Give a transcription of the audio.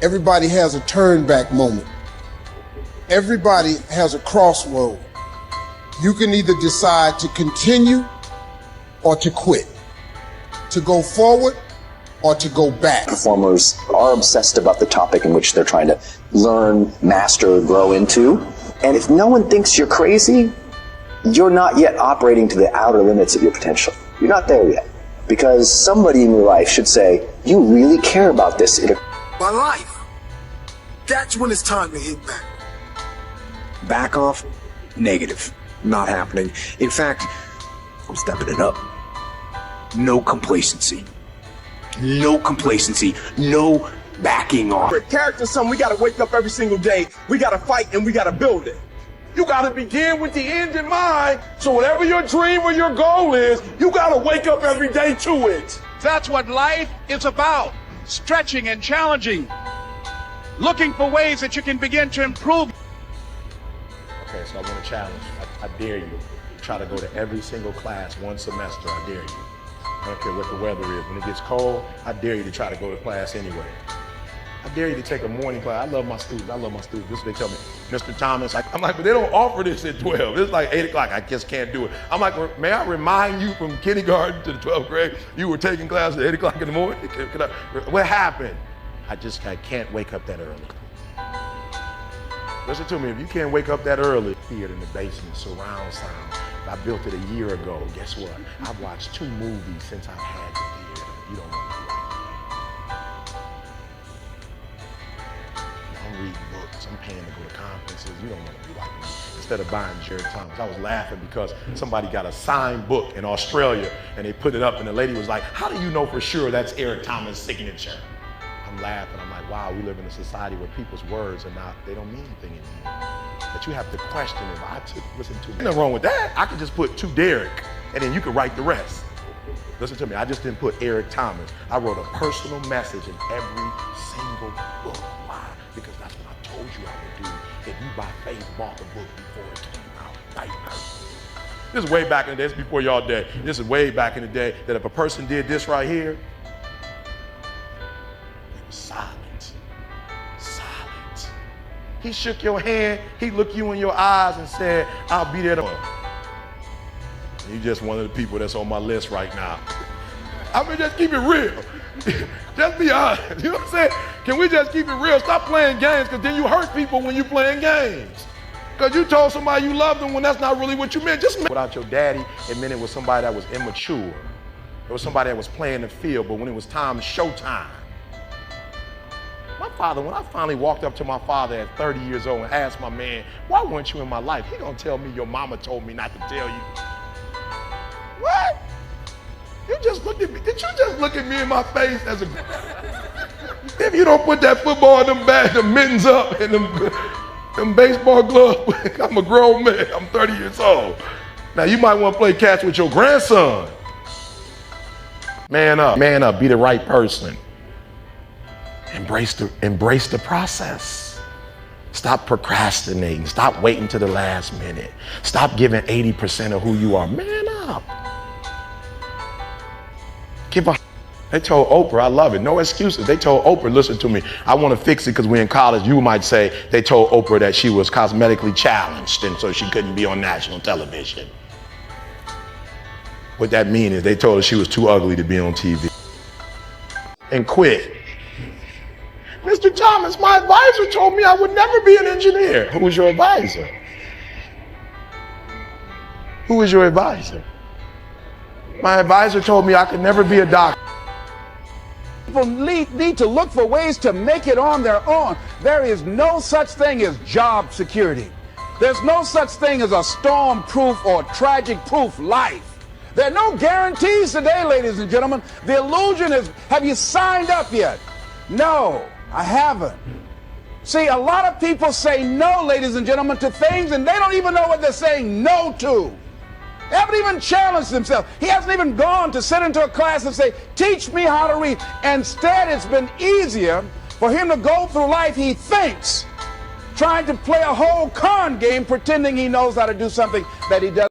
Everybody has a turn back moment. Everybody has a crossroad. You can either decide to continue or to quit, to go forward or to go back. Performers are obsessed about the topic in which they're trying to learn, master, grow into. And if no one thinks you're crazy, you're not yet operating to the outer limits of your potential. You're not there yet. Because somebody in your life should say, you really care about this. My life. That's when it's time to hit back. Back off? Negative. Not happening. In fact, I'm stepping it up. No complacency. No complacency. No backing off. Character's something we gotta wake up every single day. We gotta fight and we gotta build it. You gotta begin with the end in mind, so whatever your dream or your goal is, you gotta wake up every day to it. That's what life is about. Stretching and challenging. Looking for ways that you can begin to improve. Okay, so I want to challenge. I dare you. Try to go to every single class one semester. I dare you. I don't care what the weather is. When it gets cold, I dare you to try to go to class anyway. I dare you to take a morning class. I love my students. This is what they tell me. Mr. Thomas, I'm like, but they don't offer this at 12. It's like 8 o'clock. I just can't do it. I'm like, may I remind you from kindergarten to the 12th grade, you were taking classes at 8 o'clock in the morning? What happened? I can't wake up that early. Listen to me, if you can't wake up that early, theater in the basement, surround sound. I built it a year ago. Guess what? I've watched 2 movies since I've had the theater. You don't want to do that. I'm reading books. I'm paying to go to conferences. You don't want to be like me. Instead of buying Jerry Thomas, I was laughing because somebody got a signed book in Australia and they put it up and the lady was like, how do you know for sure that's Eric Thomas' signature? I'm laughing. I'm like, wow, we live in a society where people's words they don't mean anything anymore. But you have to question if listen to me. There's nothing wrong with that. I could just put to Derek and then you could write the rest. Listen to me, I just didn't put Eric Thomas. I wrote a personal message in every single book. Why? Because that's what I told you I would do if you by faith bought the book before it came out right now. This is way back in the day, this is before y'all day. This is way back in the day that if a person did this right here, silence. Silence. He shook your hand, he looked you in your eyes and said, I'll be there tomorrow. You're just one of the people that's on my list right now. I mean, just keep it real. Just be honest. You know what I'm saying? Can we just keep it real? Stop playing games, because then you hurt people when you're playing games. Because you told somebody you loved them when that's not really what you meant. Just without your daddy, it meant it was somebody that was immature. It was somebody that was playing the field, but when it was time, showtime. My father, when I finally walked up to my father at 30 years old and asked my man, why weren't you in my life? He gonna tell me your mama told me not to tell you. What? You just looked at me. Did you just look at me in my face as a... If you don't put that football in them bags, them mittens up and them baseball gloves, I'm a grown man. I'm 30 years old. Now you might want to play catch with your grandson. Man up, be the right person. Embrace the process. Stop procrastinating. Stop waiting to the last minute. Stop giving 80% of who you are. Man up. They told Oprah, I love it, no excuses. They told Oprah, listen to me, I want to fix it because we're in college. You might say they told Oprah that she was cosmetically challenged and so she couldn't be on national television. What that means is they told her she was too ugly to be on TV. And quit. Mr. Thomas, my advisor told me I would never be an engineer. Who was your advisor? Who was your advisor? My advisor told me I could never be a doctor. People need to look for ways to make it on their own. There is no such thing as job security. There's no such thing as a storm-proof or tragic-proof life. There are no guarantees today, ladies and gentlemen. The illusion is, have you signed up yet? No, I haven't. See, a lot of people say no, ladies and gentlemen, to things, and they don't even know what they're saying no to. They haven't even challenged themselves. He hasn't even gone to sit into a class and say, teach me how to read. Instead, it's been easier for him to go through life, he thinks, trying to play a whole con game, pretending he knows how to do something that he doesn't.